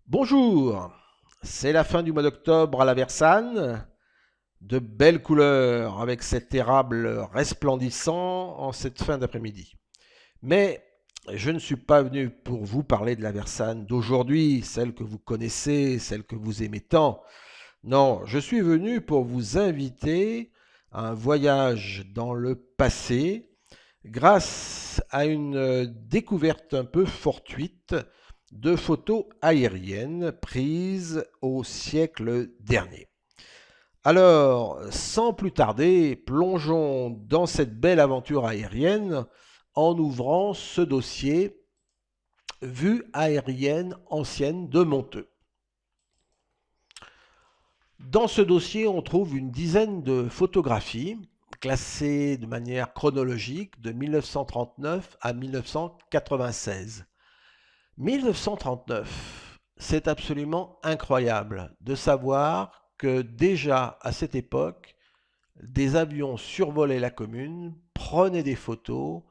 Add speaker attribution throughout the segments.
Speaker 1: Bonjour, c'est la fin du mois d'octobre à la Versanne. De belles couleurs avec cet érable resplendissant en cette fin d'après-midi. Mais je ne suis pas venu pour vous parler de la Versanne d'aujourd'hui, celle que vous connaissez, celle que vous aimez tant. Non, je suis venu pour vous inviter à un voyage dans le passé grâce à une découverte un peu fortuite de photos aériennes prises au siècle dernier. Alors, sans plus tarder, plongeons dans cette belle aventure aérienne en ouvrant ce dossier Vue aérienne ancienne de Monteux. Dans ce dossier, on trouve une dizaine de photographies classées de manière chronologique de 1939 à 1996. 1939, c'est absolument incroyable de savoir que déjà à cette époque, des avions survolaient la commune, prenaient des photos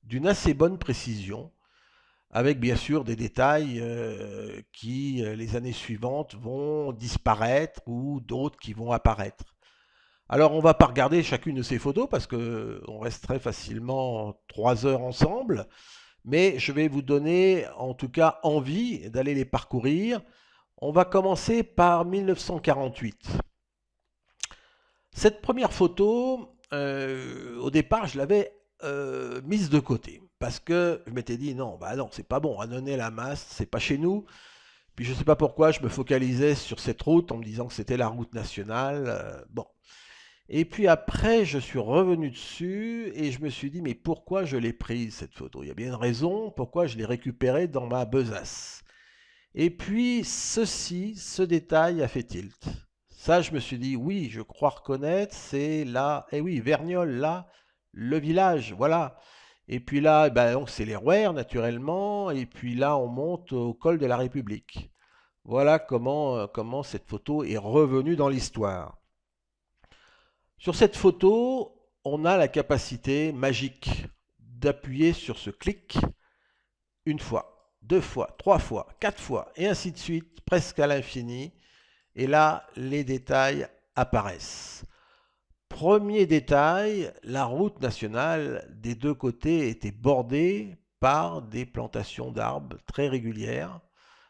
Speaker 1: d'une assez bonne précision, avec bien sûr des détails qui, les années suivantes, vont disparaître ou d'autres qui vont apparaître. Alors on ne va pas regarder chacune de ces photos parce qu'on resterait facilement 3 heures ensemble, mais je vais vous donner en tout cas envie d'aller les parcourir. On va commencer par 1948. Cette première photo, au départ, je l'avais mise de côté parce que je m'étais dit non, bah non, c'est pas bon. Annonay-la-Masse, c'est pas chez nous. Puis je sais pas pourquoi, je me focalisais sur cette route en me disant que c'était la route nationale. Bon. Et puis après, je suis revenu dessus et je me suis dit mais pourquoi je l'ai prise cette photo? Il y a bien une raison pourquoi je l'ai récupérée dans ma besace. Et puis, ce détail a fait tilt. Ça, je me suis dit, oui, je crois reconnaître, c'est là, eh oui, Verniolle, là, le village, voilà. Et puis là, ben, donc c'est les Rouerts, naturellement, et puis là, on monte au col de la République. Voilà comment cette photo est revenue dans l'histoire. Sur cette photo, on a la capacité magique d'appuyer sur ce clic une fois, deux fois, trois fois, quatre fois, et ainsi de suite, presque à l'infini. Et là, les détails apparaissent. Premier détail, la route nationale des deux côtés était bordée par des plantations d'arbres très régulières.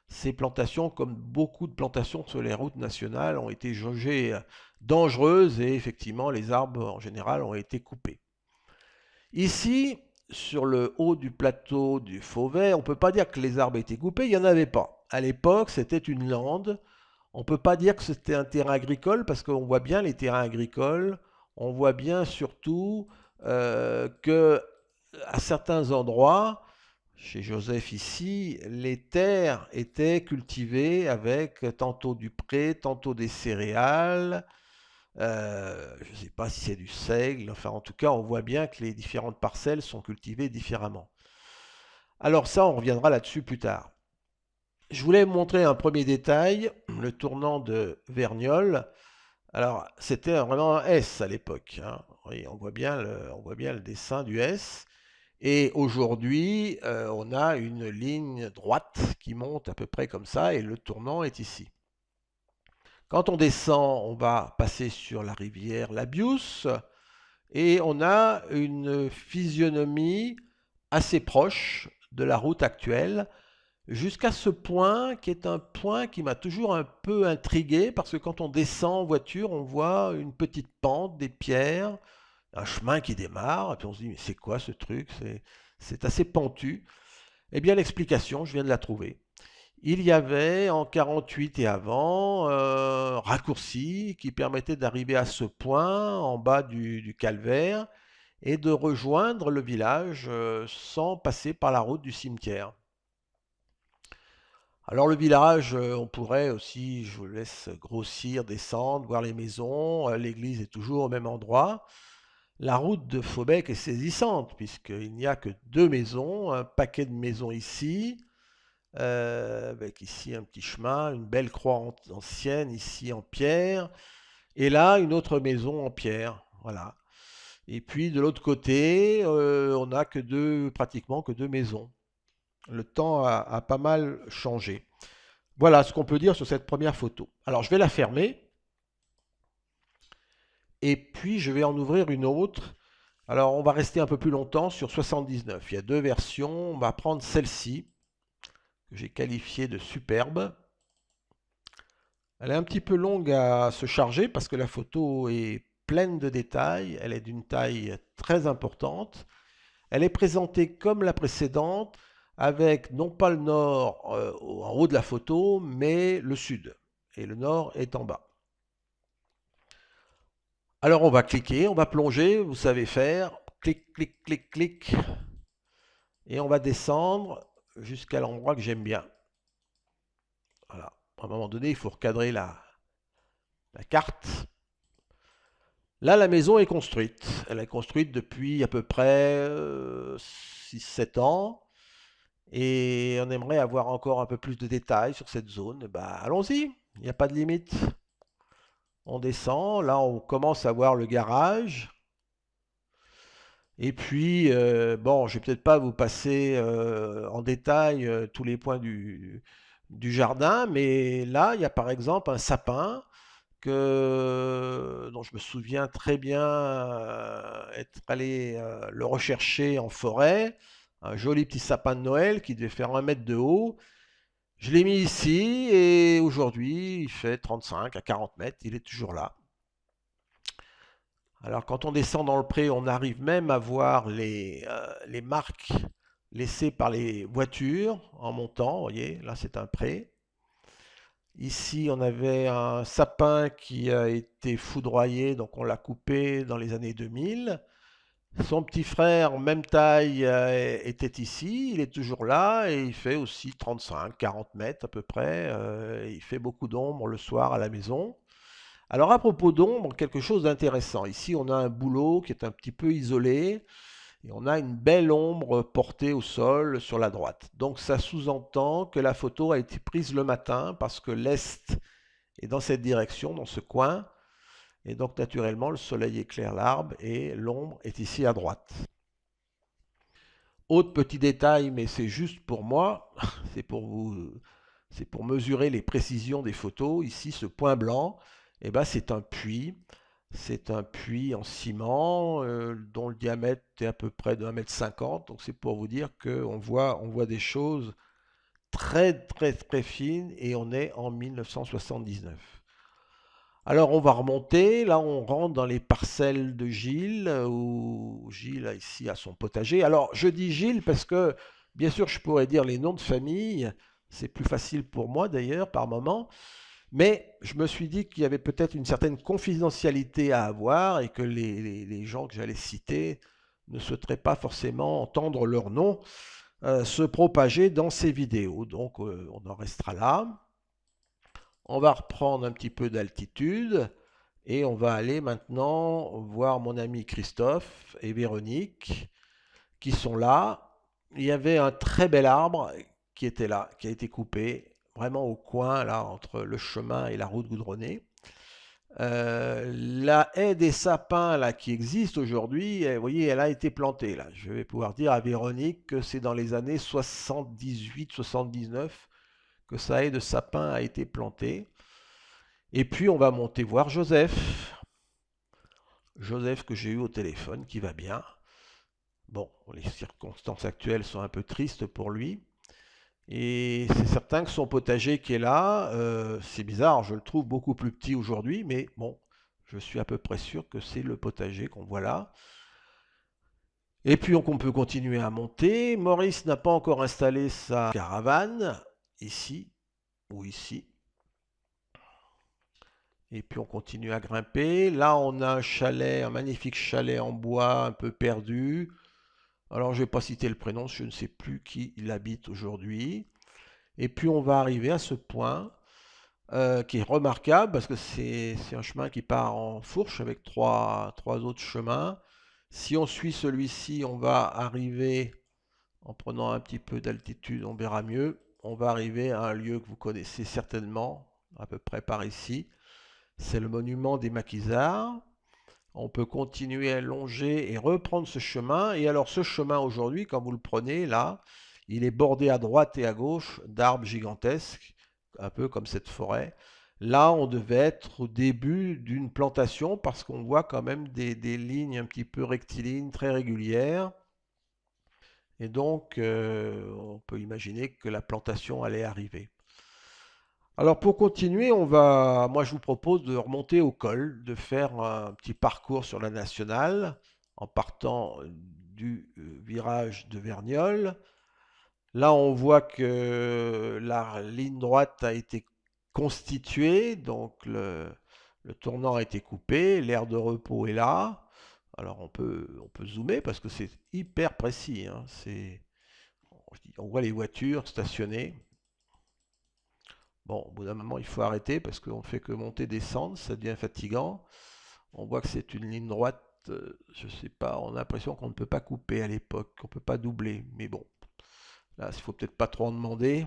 Speaker 1: Ces plantations, comme beaucoup de plantations sur les routes nationales, ont été jugées dangereuses et effectivement les arbres en général ont été coupés. Ici, sur le haut du plateau du Fauvet, on ne peut pas dire que les arbres étaient coupés, il n'y en avait pas. À l'époque, c'était une lande. On ne peut pas dire que c'était un terrain agricole parce qu'on voit bien les terrains agricoles. On voit bien surtout que à certains endroits, chez Joseph ici, les terres étaient cultivées avec tantôt du pré, tantôt des céréales. Je ne sais pas si c'est du seigle. Enfin, en tout cas, on voit bien que les différentes parcelles sont cultivées différemment. Alors ça, on reviendra là-dessus plus tard. Je voulais montrer un premier détail, le tournant de Verniolle. Alors, c'était vraiment un S à l'époque, hein. Oui, on voit bien le dessin du S. Et aujourd'hui, on a une ligne droite qui monte à peu près comme ça et le tournant est ici. Quand on descend, on va passer sur la rivière Labius et on a une physionomie assez proche de la route actuelle jusqu'à ce point qui est un point qui m'a toujours un peu intrigué parce que quand on descend en voiture, on voit une petite pente, des pierres, un chemin qui démarre, et puis on se dit mais c'est quoi ce truc? C'est assez pentu. Eh bien l'explication, je viens de la trouver. Il y avait en 48 et avant un raccourci qui permettait d'arriver à ce point en bas du calvaire et de rejoindre le village sans passer par la route du cimetière. Alors le village, on pourrait aussi, je vous laisse grossir, descendre, voir les maisons. L'église est toujours au même endroit. La route de Faubec est saisissante puisqu'il n'y a que deux maisons, un paquet de maisons ici, avec ici un petit chemin, une belle croix ancienne ici en pierre, et là une autre maison en pierre. Voilà. Et puis de l'autre côté, on n'a que deux, pratiquement que deux maisons. Le temps a pas mal changé. Voilà ce qu'on peut dire sur cette première photo. Alors je vais la fermer et puis je vais en ouvrir une autre. Alors on va rester un peu plus longtemps sur 79. Il y a deux versions. On va prendre celle-ci que j'ai qualifiée de superbe. Elle est un petit peu longue à se charger parce que la photo est pleine de détails. Elle est d'une taille très importante. Elle est présentée comme la précédente, avec non pas le nord en haut de la photo, mais le sud. Et le nord est en bas. Alors on va cliquer, on va plonger, vous savez faire. Clic, clic, clic, clic. Et on va descendre jusqu'à l'endroit que j'aime bien. Voilà. À un moment donné, il faut recadrer la carte. Là, la maison est construite. Elle est construite depuis à peu près 6-7 ans. Et on aimerait avoir encore un peu plus de détails sur cette zone. Bah, allons-y, il n'y a pas de limite. On descend, là on commence à voir le garage. Et puis, bon, je vais peut-être pas vous passer en détail tous les points du jardin, mais là, il y a par exemple un sapin dont je me souviens très bien être allé le rechercher en forêt. Un joli petit sapin de Noël qui devait faire 1 mètre de haut. Je l'ai mis ici et aujourd'hui il fait 35 à 40 mètres, il est toujours là. Alors quand on descend dans le pré, on arrive même à voir les marques laissées par les voitures en montant. Vous voyez, là c'est un pré. Ici on avait un sapin qui a été foudroyé, donc on l'a coupé dans les années 2000. Son petit frère, même taille, était ici, il est toujours là et il fait aussi 35-40 mètres à peu près. Il fait beaucoup d'ombre le soir à la maison. Alors à propos d'ombre, quelque chose d'intéressant. Ici, on a un bouleau qui est un petit peu isolé et on a une belle ombre portée au sol sur la droite. Donc ça sous-entend que la photo a été prise le matin parce que l'est est dans cette direction, dans ce coin. Et donc naturellement, le soleil éclaire l'arbre et l'ombre est ici à droite. Autre petit détail, mais c'est juste pour moi, c'est pour vous, c'est pour mesurer les précisions des photos. Ici, ce point blanc, eh ben, c'est un puits. C'est un puits en ciment dont le diamètre est à peu près de 1,50 m. Donc c'est pour vous dire qu'on voit des choses très très très fines et on est en 1979. Alors on va remonter, là on rentre dans les parcelles de Gilles, où Gilles a ici a son potager. Alors je dis Gilles parce que bien sûr je pourrais dire les noms de famille, c'est plus facile pour moi d'ailleurs par moment, mais je me suis dit qu'il y avait peut-être une certaine confidentialité à avoir et que les gens que j'allais citer ne souhaiteraient pas forcément entendre leur nom se propager dans ces vidéos. Donc on en restera là. On va reprendre un petit peu d'altitude et on va aller maintenant voir mon ami Christophe et Véronique qui sont là. Il y avait un très bel arbre qui était là, qui a été coupé vraiment au coin là entre le chemin et la route goudronnée. La haie des sapins là qui existe aujourd'hui, vous voyez, elle a été plantée là. Je vais pouvoir dire à Véronique que c'est dans les années 78-79 que sa haie de sapin a été plantée. Et puis on va monter voir Joseph. Joseph que j'ai eu au téléphone, qui va bien. Bon, les circonstances actuelles sont un peu tristes pour lui. Et c'est certain que son potager qui est là, c'est bizarre, je le trouve beaucoup plus petit aujourd'hui, mais bon, je suis à peu près sûr que c'est le potager qu'on voit là. Et puis on peut continuer à monter. Maurice n'a pas encore installé sa caravane, ici ou ici. Et puis on continue à grimper. Là, on a un chalet, un magnifique chalet en bois un peu perdu. Alors, je ne vais pas citer le prénom, je ne sais plus qui il habite aujourd'hui. Et puis on va arriver à ce point qui est remarquable parce que c'est un chemin qui part en fourche avec trois autres chemins. Si on suit celui-ci, on va arriver, en prenant un petit peu d'altitude, on verra mieux. On va arriver à un lieu que vous connaissez certainement, à peu près par ici. C'est le monument des Maquisards. On peut continuer à longer et reprendre ce chemin. Et alors ce chemin aujourd'hui, quand vous le prenez là, il est bordé à droite et à gauche d'arbres gigantesques un peu comme cette forêt. Là, on devait être au début d'une plantation parce qu'on voit quand même des lignes un petit peu rectilignes, très régulières. Et donc, on peut imaginer que la plantation allait arriver. Alors pour continuer, moi je vous propose de remonter au col, de faire un petit parcours sur la nationale en partant du virage de Verniolle. Là, on voit que la ligne droite a été constituée, donc le tournant a été coupé, l'aire de repos est là. Alors on peut zoomer parce que c'est hyper précis, hein. On voit les voitures stationnées. Bon, au bout d'un moment, il faut arrêter parce qu'on ne fait que monter, descendre, ça devient fatigant. On voit que c'est une ligne droite, je sais pas, on a l'impression qu'on ne peut pas couper à l'époque, qu'on ne peut pas doubler. Mais bon, là, il faut peut-être pas trop en demander.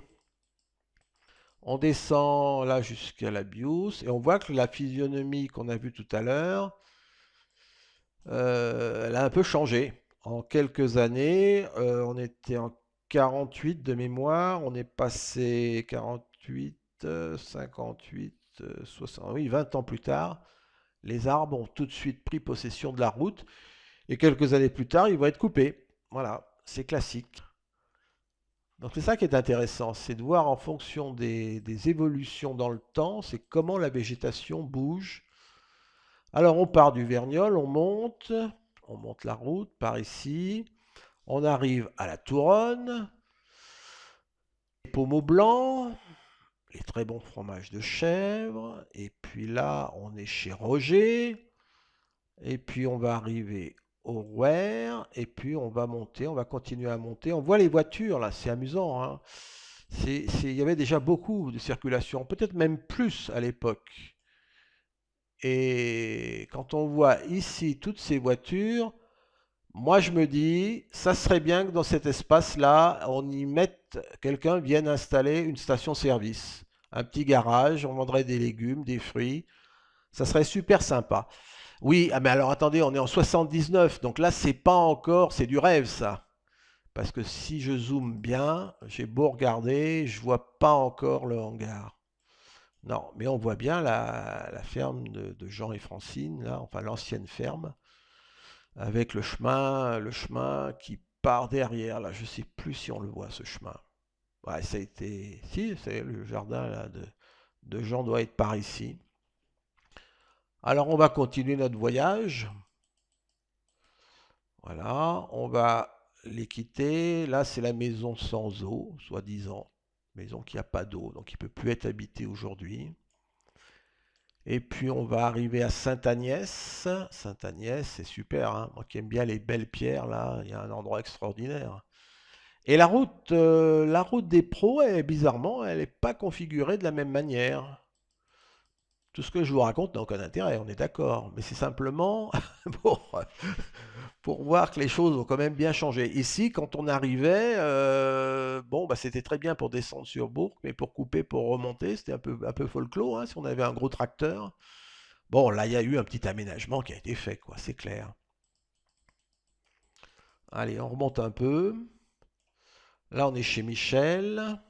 Speaker 1: On descend là jusqu'à la BIOS et on voit que la physionomie qu'on a vue tout à l'heure, elle a un peu changé. En quelques années, on était en 48 de mémoire, on est passé 48, 58, 60, oui, 20 ans plus tard. Les arbres ont tout de suite pris possession de la route et quelques années plus tard, ils vont être coupés. Voilà, c'est classique. Donc c'est ça qui est intéressant, c'est de voir en fonction des évolutions dans le temps, c'est comment la végétation bouge. Alors on part du Verniolle, on monte la route par ici, on arrive à la Touronne, les pommeaux blancs, les très bons fromages de chèvre, et puis là on est chez Roger, et puis on va arriver au Rouer, et puis on va monter, on va continuer à monter. On voit les voitures là, c'est amusant, hein. Il y avait déjà beaucoup de circulation, peut-être même plus à l'époque. Et quand on voit ici toutes ces voitures, moi je me dis, ça serait bien que dans cet espace-là, on y mette, quelqu'un vienne installer une station-service, un petit garage, on vendrait des légumes, des fruits, ça serait super sympa. Oui, ah mais alors attendez, on est en 79, donc là c'est pas encore, c'est du rêve ça. Parce que si je zoome bien, j'ai beau regarder, je vois pas encore le hangar. Non, mais on voit bien la ferme de Jean et Francine, là, enfin l'ancienne ferme, avec le chemin qui part derrière. Là, je sais plus si on le voit ce chemin. Ouais, ça a été, si, c'est le jardin là de Jean doit être par ici. Alors on va continuer notre voyage. Voilà, on va les quitter. Là, c'est la maison sans eau, soi-disant. Maison qui n'a pas d'eau, donc qui ne peut plus être habitée aujourd'hui. Et puis on va arriver à Sainte-Agnès. Sainte-Agnès, c'est super, hein. Moi qui aime bien les belles pierres, là, il y a un endroit extraordinaire. Et la route des pros, bizarrement, elle n'est pas configurée de la même manière. Tout ce que je vous raconte n'a aucun intérêt, on est d'accord. Mais c'est simplement pour, pour voir que les choses ont quand même bien changé. Ici, quand on arrivait, bon, bah, c'était très bien pour descendre sur Bourg, mais pour couper, pour remonter, c'était un peu folklore, hein, si on avait un gros tracteur. Bon, là, il y a eu un petit aménagement qui a été fait, quoi, c'est clair. Allez, on remonte un peu. Là, on est chez Michel.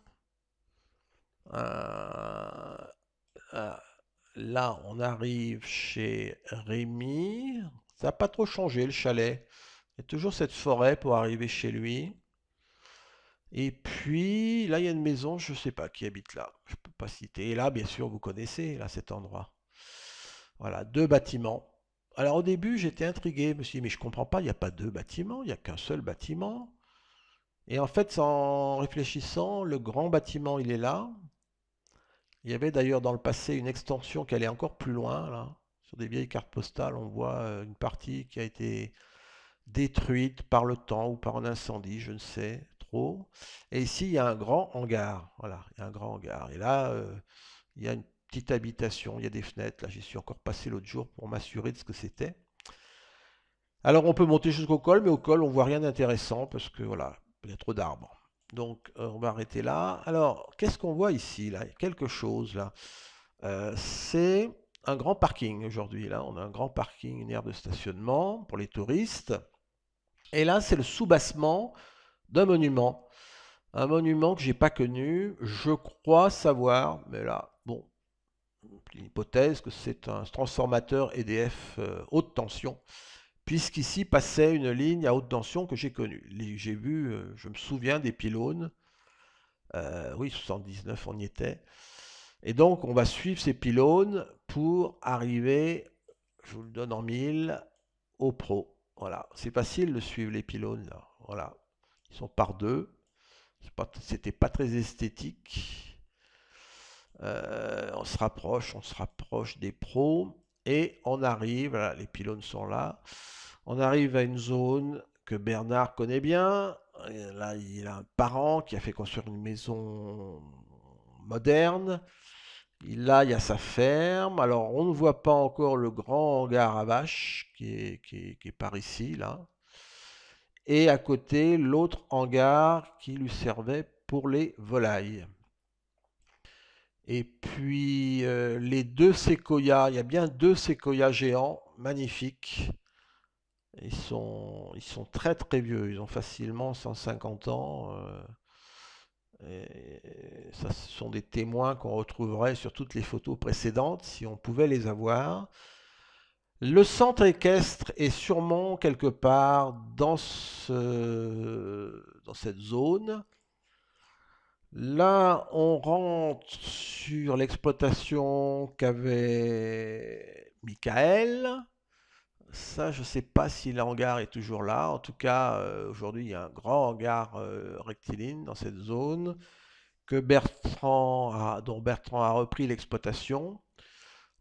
Speaker 1: Euh, euh, Là, on arrive chez Rémi. Ça n'a pas trop changé, le chalet. Il y a toujours cette forêt pour arriver chez lui. Et puis, là, il y a une maison, je ne sais pas qui habite là. Je ne peux pas citer. Et là, bien sûr, vous connaissez, là, cet endroit. Voilà, deux bâtiments. Alors, au début, j'étais intrigué. Je me suis dit, mais je comprends pas, il n'y a pas deux bâtiments, il n'y a qu'un seul bâtiment. Et en fait, en réfléchissant, le grand bâtiment, il est là. Il y avait d'ailleurs dans le passé une extension qui allait encore plus loin, là. Sur des vieilles cartes postales, on voit une partie qui a été détruite par le temps ou par un incendie, je ne sais trop. Et ici, il y a un grand hangar. Voilà, il y a un grand hangar. Et là, il y a une petite habitation, il y a des fenêtres. Là, j'y suis encore passé l'autre jour pour m'assurer de ce que c'était. Alors, on peut monter jusqu'au col, mais au col, on voit rien d'intéressant parce que voilà, il y a trop d'arbres. Donc, on va arrêter là. Alors, qu'est-ce qu'on voit ici là? Il y a quelque chose là. C'est un grand parking aujourd'hui. Là, on a un grand parking, une aire de stationnement pour les touristes. Et là, c'est le soubassement d'un monument. Un monument que j'ai pas connu, je crois savoir, mais là, bon, une hypothèse que c'est un transformateur EDF haute tension, puisqu'ici passait une ligne à haute tension que j'ai connue. J'ai vu, je me souviens des pylônes, oui, 79 on y était, et donc on va suivre ces pylônes pour arriver, je vous le donne en mille, au pro. Voilà, c'est facile de suivre les pylônes là. Voilà, ils sont par deux. C'était pas très esthétique. On se rapproche des pros et on arrive. Voilà, les pylônes sont là. On arrive à une zone que Bernard connaît bien. Et là, il a un parent qui a fait construire une maison moderne. Là, il y a sa ferme. Alors, on ne voit pas encore le grand hangar à vaches qui est par ici, là. Et à côté, l'autre hangar qui lui servait pour les volailles. Et puis, les deux séquoias, il y a bien deux séquoias géants, magnifiques. Ils sont très très vieux, ils ont facilement 150 ans. Et ça, ce sont des témoins qu'on retrouverait sur toutes les photos précédentes si on pouvait les avoir. Le centre équestre est sûrement quelque part dans cette zone. Là, on rentre sur l'exploitation qu'avait Michael. Ça, je ne sais pas si l'hangar est toujours là. En tout cas, aujourd'hui, il y a un grand hangar rectiligne dans cette zone dont Bertrand a repris l'exploitation.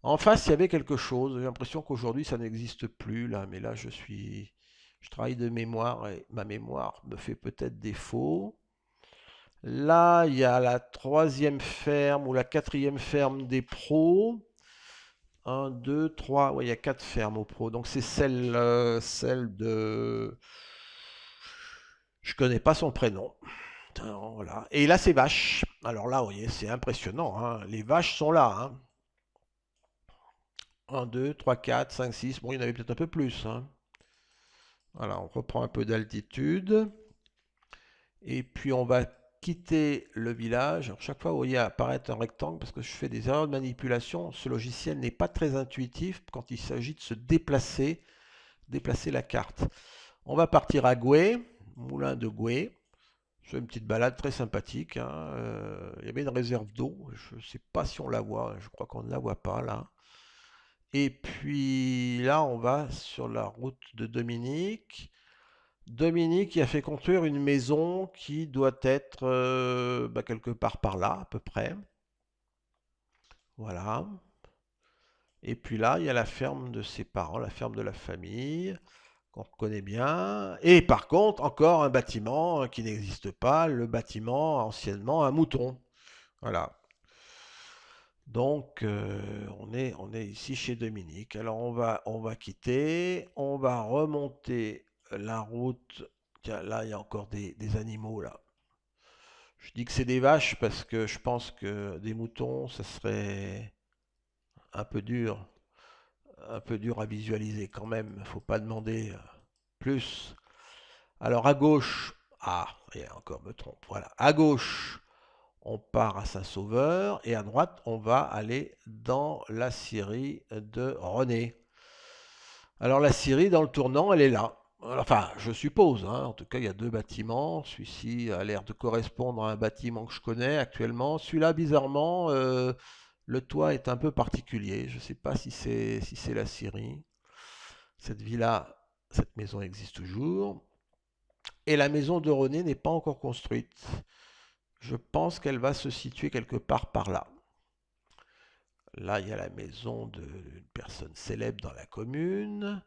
Speaker 1: En face, il y avait quelque chose. J'ai l'impression qu'aujourd'hui, ça n'existe plus là. Mais là, je travaille de mémoire et ma mémoire me fait peut-être défaut. Là, il y a la troisième ferme ou la quatrième ferme des pros. Un, 2, 3. Ouais, il y a quatre fermes aux pros. Donc c'est celle de. Je connais pas son prénom. Voilà. Et là, c'est vaches. Alors là, vous voyez, c'est impressionnant, hein. Les vaches sont là, hein. 1, 2, 3, 4, 5, 6. Bon, il y en avait peut-être un peu plus, hein. Voilà, on reprend un peu d'altitude. Et puis on va quitter le village. Alors, chaque fois, vous voyez apparaître un rectangle parce que je fais des erreurs de manipulation. Ce logiciel n'est pas très intuitif quand il s'agit de se déplacer la carte. On va partir à Goué, moulin de Goué. C'est une petite balade très sympathique, hein. Il y avait une réserve d'eau. Je ne sais pas si on la voit. Je crois qu'on ne la voit pas là. Et puis là, on va sur la route de Dominique. Dominique qui a fait construire une maison qui doit être quelque part par là, à peu près. Voilà. Et puis là, il y a la ferme de ses parents, la ferme de la famille, qu'on reconnaît bien. Et par contre, encore un bâtiment qui n'existe pas, le bâtiment anciennement un mouton. Voilà. Donc, on est ici chez Dominique. Alors, on va quitter, on va remonter la route. Tiens, là, il y a encore des animaux, là. Je dis que c'est des vaches parce que je pense que des moutons, ça serait un peu dur, un peu dur à visualiser quand même. Faut pas demander plus. Alors, à gauche, ah, et encore me trompe. Voilà, à gauche, on part à Saint-Sauveur et à droite, on va aller dans la scierie de René. Alors la scierie, dans le tournant, elle est là. Enfin, je suppose, hein. En tout cas, il y a deux bâtiments. Celui-ci a l'air de correspondre à un bâtiment que je connais actuellement. Celui-là, bizarrement, le toit est un peu particulier. Je ne sais pas si c'est la scierie. Cette villa, cette maison existe toujours. Et la maison de René n'est pas encore construite. Je pense qu'elle va se situer quelque part par là. Là, il y a la maison d'une personne célèbre dans la commune.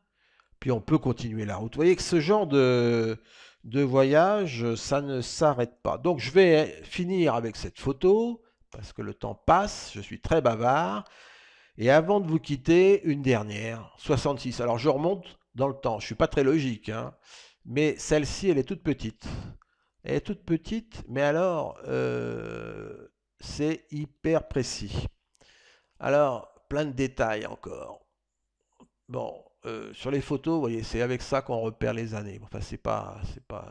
Speaker 1: Puis on peut continuer la route. Vous voyez que ce genre de voyage, ça ne s'arrête pas. Donc je vais finir avec cette photo, parce que le temps passe, je suis très bavard. Et avant de vous quitter, une dernière, 66. Alors je remonte dans le temps, je ne suis pas très logique, hein, mais celle-ci, elle est toute petite. Elle est toute petite, mais alors, c'est hyper précis. Alors, plein de détails encore. Bon, sur les photos, vous voyez, c'est avec ça qu'on repère les années. Enfin, c'est pas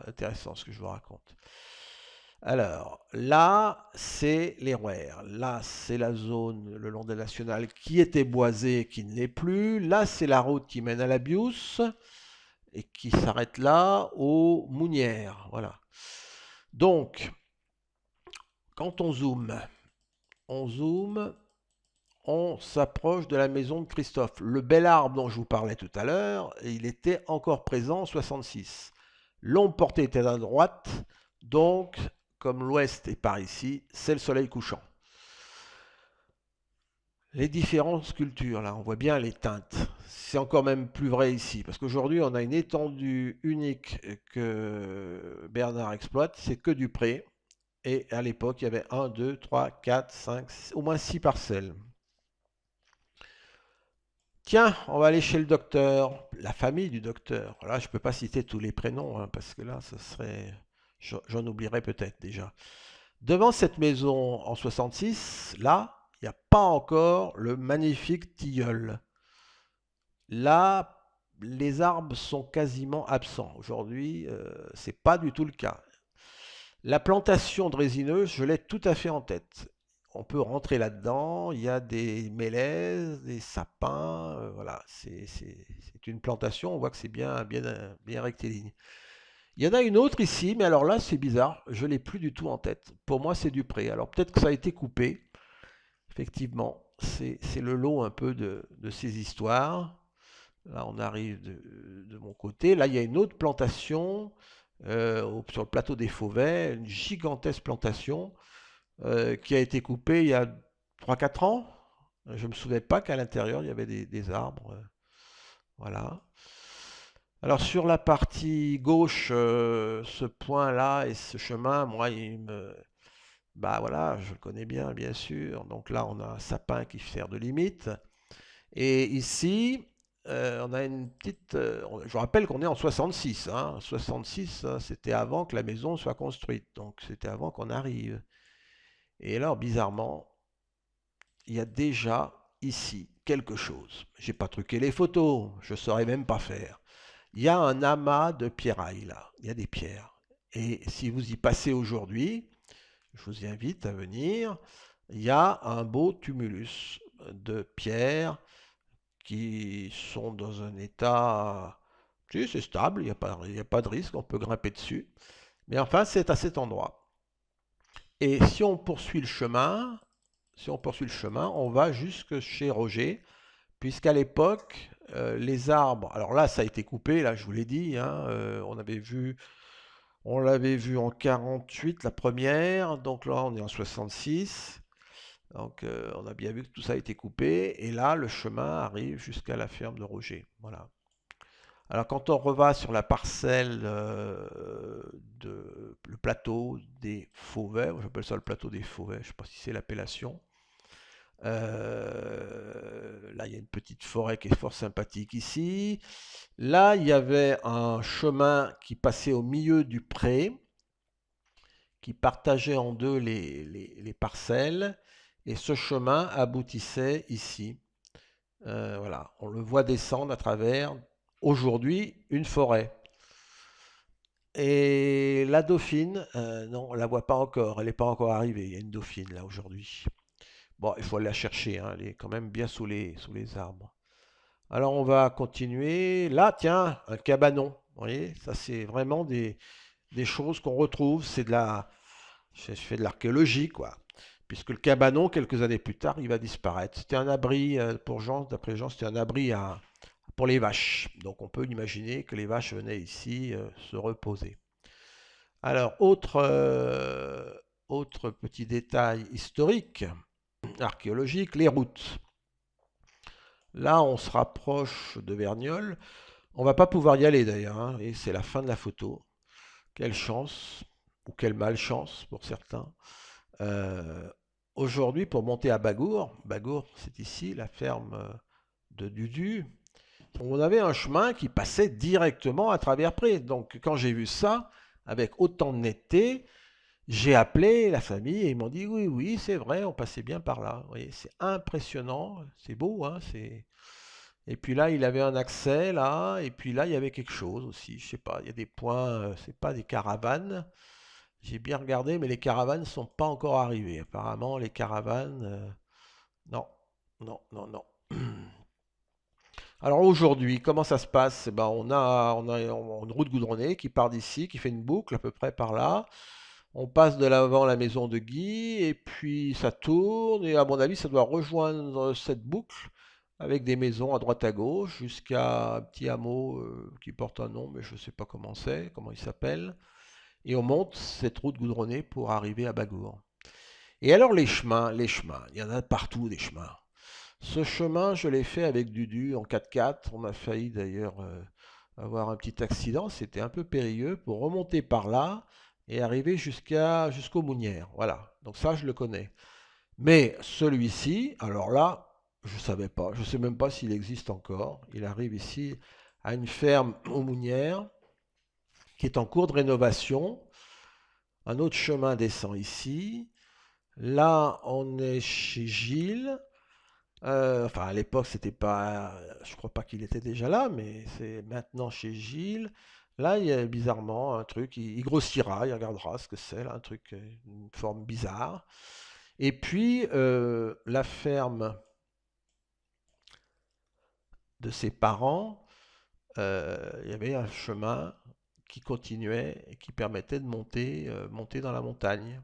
Speaker 1: intéressant ce que je vous raconte. Alors, là, c'est les RER. Là, c'est la zone le long de la nationale qui était boisée, qui ne l'est plus. Là, c'est la route qui mène à la Bius et qui s'arrête là, aux Mounières. Voilà. Donc, quand on zoome, on s'approche de la maison de Christophe. Le bel arbre dont je vous parlais tout à l'heure, il était encore présent en 66. L'ombre portée était à droite, donc, comme l'ouest est par ici, c'est le soleil couchant. Les différentes sculptures, là, on voit bien les teintes. C'est encore même plus vrai ici, parce qu'aujourd'hui, on a une étendue unique que Bernard exploite, c'est que du pré. Et à l'époque, il y avait 1, 2, 3, 4, 5, au moins 6 parcelles. Tiens, on va aller chez le docteur, la famille du docteur. Là, je ne peux pas citer tous les prénoms, hein, parce que là, ce serait... J'en oublierai peut-être déjà. Devant cette maison en 66, là, il n'y a pas encore le magnifique tilleul. Là, les arbres sont quasiment absents. Aujourd'hui, ce n'est pas du tout le cas. La plantation de résineux, je l'ai tout à fait en tête. On peut rentrer là-dedans, il y a des mélèzes, des sapins, voilà, c'est une plantation, on voit que c'est bien rectiligne. Il y en a une autre ici, mais alors là, c'est bizarre, je ne l'ai plus du tout en tête. Pour moi, c'est du pré. Alors peut-être que ça a été coupé, effectivement, c'est le lot un peu de ces histoires. Là, on arrive de mon côté. Là, il y a une autre plantation sur le plateau des Fauvets, une gigantesque plantation qui a été coupée il y a 3 4 ans. Je ne me souvenais pas qu'à l'intérieur, il y avait des arbres. Voilà. Alors sur la partie gauche, ce point-là et ce chemin, moi, bah voilà, je le connais bien, bien sûr. Donc là, on a un sapin qui sert de limite. Et ici, on a une petite. Je vous rappelle qu'on est en 66. Hein. 66, hein, c'était avant que la maison soit construite. Donc c'était avant qu'on arrive. Et alors, bizarrement, il y a déjà ici quelque chose. J'ai pas truqué les photos, je saurais même pas faire. Il y a un amas de pierrailles là. Il y a des pierres. Et si vous y passez aujourd'hui, je vous invite à venir. Il y a un beau tumulus de pierres qui sont dans un état, tu sais, c'est stable, il y a pas de risque, on peut grimper dessus. Mais enfin, c'est à cet endroit. Et si on poursuit le chemin, on va jusque chez Roger, puisqu'à l'époque, les arbres, alors là, ça a été coupé, là, je vous l'ai dit, hein, on l'avait vu en 48, la première, donc là, on est en 66. Donc, on a bien vu que tout ça a été coupé. Et là, le chemin arrive jusqu'à la ferme de Roger. Voilà. Alors, quand on reva sur la parcelle le plateau des Fauvets, j'appelle ça le plateau des Fauvets, je ne sais pas si c'est l'appellation. Là, il y a une petite forêt qui est fort sympathique ici. Là, il y avait un chemin qui passait au milieu du pré, qui partageait en deux les parcelles. Et ce chemin aboutissait ici. Voilà, on le voit descendre à travers, aujourd'hui, une forêt. Et la dauphine, non, on la voit pas encore, elle n'est pas encore arrivée. Il y a une dauphine là aujourd'hui. Bon, il faut aller la chercher, hein, elle est quand même bien sous les arbres. Alors on va continuer. Là, tiens, un cabanon. Vous voyez, ça c'est vraiment des choses qu'on retrouve. Je fais de l'archéologie, quoi. Puisque le cabanon, quelques années plus tard, il va disparaître. C'était un abri, pour Jean, d'après Jean, c'était un abri pour les vaches. Donc on peut imaginer que les vaches venaient ici se reposer. Alors, autre petit détail historique, archéologique, les routes. Là, on se rapproche de Verniolle. On va pas pouvoir y aller d'ailleurs, hein, et c'est la fin de la photo. Quelle chance, ou quelle malchance pour certains. Euh, Aujourd'hui, pour monter à Bagour, Bagour, c'est ici la ferme de Dudu, on avait un chemin qui passait directement à travers Pré. Donc, quand j'ai vu ça, avec autant de netteté, j'ai appelé la famille et ils m'ont dit oui, oui, c'est vrai, on passait bien par là. Vous voyez, c'est impressionnant, c'est beau, hein, Et puis là, il avait un accès là, et puis là, il y avait quelque chose aussi. Je sais pas, il y a des points, c'est pas des caravanes, J'ai bien regardé, mais les caravanes ne sont pas encore arrivées. Apparemment, les caravanes, non, non, non, non. Alors aujourd'hui, comment ça se passe? Eh ben, on a une route goudronnée qui part d'ici, qui fait une boucle à peu près par là. On passe de l'avant la maison de Guy, et puis ça tourne, et à mon avis, ça doit rejoindre cette boucle avec des maisons à droite à gauche jusqu'à un petit hameau qui porte un nom, mais je ne sais pas comment il s'appelle. Et on monte cette route goudronnée pour arriver à Bagour. Et alors les chemins, il y en a partout des chemins. Ce chemin, je l'ai fait avec Dudu en 4x4. On a failli d'ailleurs avoir un petit accident. C'était un peu périlleux pour remonter par là et arriver jusqu'aux Mounières. Voilà. Donc ça, je le connais. Mais celui-ci, alors là, je ne savais pas. Je ne sais même pas s'il existe encore. Il arrive ici à une ferme aux Mounières qui est en cours de rénovation. Un autre chemin descend ici. Là, on est chez Gilles. Enfin, à l'époque, c'était pas. Je crois pas qu'il était déjà là, mais c'est maintenant chez Gilles. Là, il y a bizarrement un truc. Il grossira, il regardera ce que c'est, là, un truc, une forme bizarre. Et puis, la ferme de ses parents, il y avait un chemin qui continuait et qui permettait de monter dans la montagne.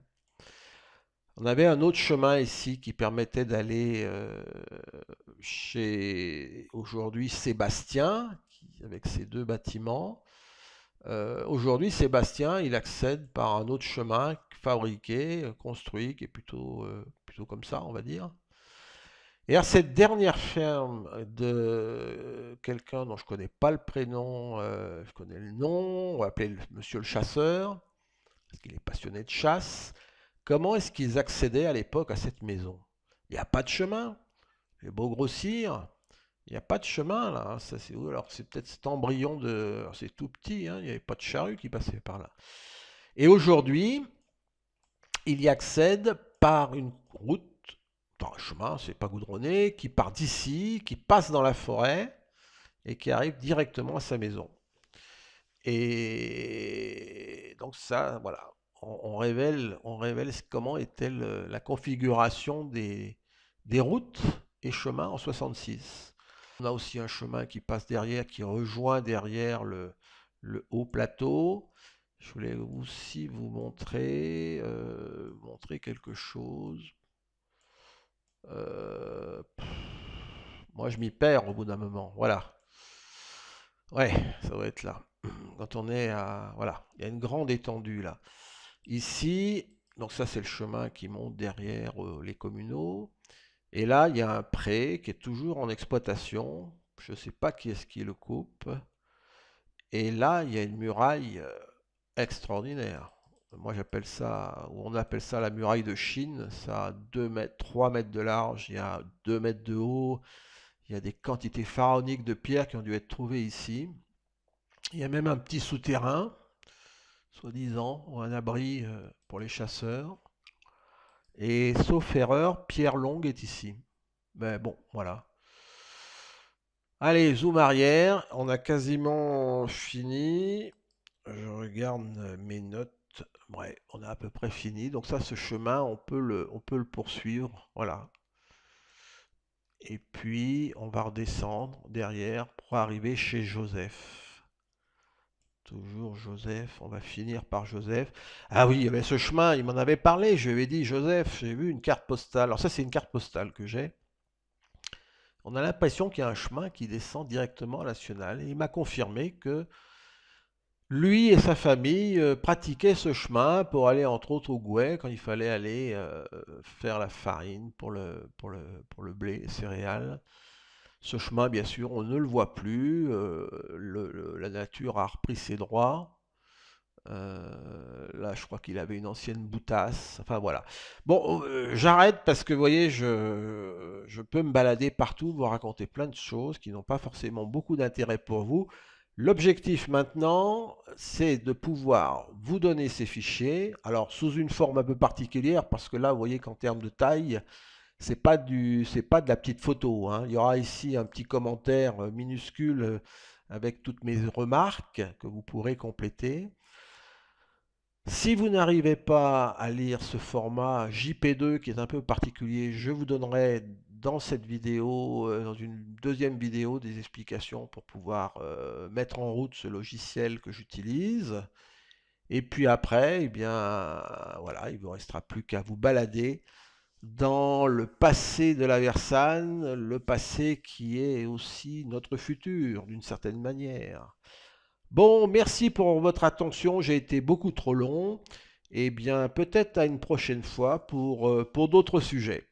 Speaker 1: On avait un autre chemin ici qui permettait d'aller chez aujourd'hui Sébastien, avec ses deux bâtiments. Aujourd'hui, Sébastien, il accède par un autre chemin fabriqué, construit, qui est plutôt comme ça, on va dire. Et à cette dernière ferme de quelqu'un dont je connais pas le prénom, je connais le nom, on va appeler Monsieur le chasseur, parce qu'il est passionné de chasse. Comment est-ce qu'ils accédaient à l'époque à cette maison? Il n'y a pas de chemin. J'ai beau grossir, il n'y a pas de chemin là, hein. Ça, c'est où? Alors c'est peut-être cet embryon de. Alors, c'est tout petit, hein, il n'y avait pas de charrue qui passait par là. Et aujourd'hui, il y accède par une route, par un chemin, c'est pas goudronné, qui part d'ici, qui passe dans la forêt et qui arrive directement à sa maison. Et donc ça, voilà, on révèle comment était la configuration des routes et chemins en 66. On a aussi un chemin qui passe derrière, qui rejoint derrière le haut plateau. Je voulais aussi vous montrer quelque chose. Pff, moi, je m'y perds au bout d'un moment. Voilà. Ouais, ça doit être là. Quand on est à... Voilà, il y a une grande étendue là. Ici, donc ça c'est le chemin qui monte derrière les communaux. Et là, il y a un pré qui est toujours en exploitation. Je ne sais pas qui est-ce qui le coupe. Et là, il y a une muraille extraordinaire. Moi, j'appelle ça, ou on appelle ça la muraille de Chine. Ça a 2 mètres, 3 mètres de large, il y a 2 mètres de haut. Il y a des quantités pharaoniques de pierres qui ont dû être trouvées ici. Il y a même un petit souterrain, soi-disant, ou un abri pour les chasseurs. Et sauf erreur, Pierre Longue est ici. Mais bon, voilà. Allez, zoom arrière, on a quasiment fini. Je regarde mes notes. Ouais, on a à peu près fini. Donc ça, ce chemin, on peut le poursuivre. Voilà. Et puis, on va redescendre derrière pour arriver chez Joseph. Toujours Joseph, on va finir par Joseph. Ah oui, il y avait ce chemin, il m'en avait parlé, je lui avais dit, Joseph, j'ai vu une carte postale. Alors ça, c'est une carte postale que j'ai. On a l'impression qu'il y a un chemin qui descend directement à la Nationale. Et il m'a confirmé que lui et sa famille pratiquaient ce chemin pour aller entre autres au Gouet quand il fallait aller faire la farine pour le blé, les céréales. Ce chemin, bien sûr, on ne le voit plus. La nature a repris ses droits. Là, je crois qu'il avait une ancienne boutasse. Enfin voilà. Bon, j'arrête parce que vous voyez, je peux me balader partout, vous raconter plein de choses qui n'ont pas forcément beaucoup d'intérêt pour vous. L'objectif maintenant, c'est de pouvoir vous donner ces fichiers, alors sous une forme un peu particulière, parce que là, vous voyez qu'en termes de taille, c'est pas de la petite photo, hein. Il y aura ici un petit commentaire minuscule avec toutes mes remarques que vous pourrez compléter. Si vous n'arrivez pas à lire ce format JP2 qui est un peu particulier, je vous donnerai dans cette vidéo, dans une deuxième vidéo, des explications pour pouvoir mettre en route ce logiciel que j'utilise. Et puis après, eh bien, voilà, il ne vous restera plus qu'à vous balader dans le passé de la Versanne, le passé qui est aussi notre futur, d'une certaine manière. Bon, merci pour votre attention, j'ai été beaucoup trop long. Eh bien, peut-être à une prochaine fois pour d'autres sujets.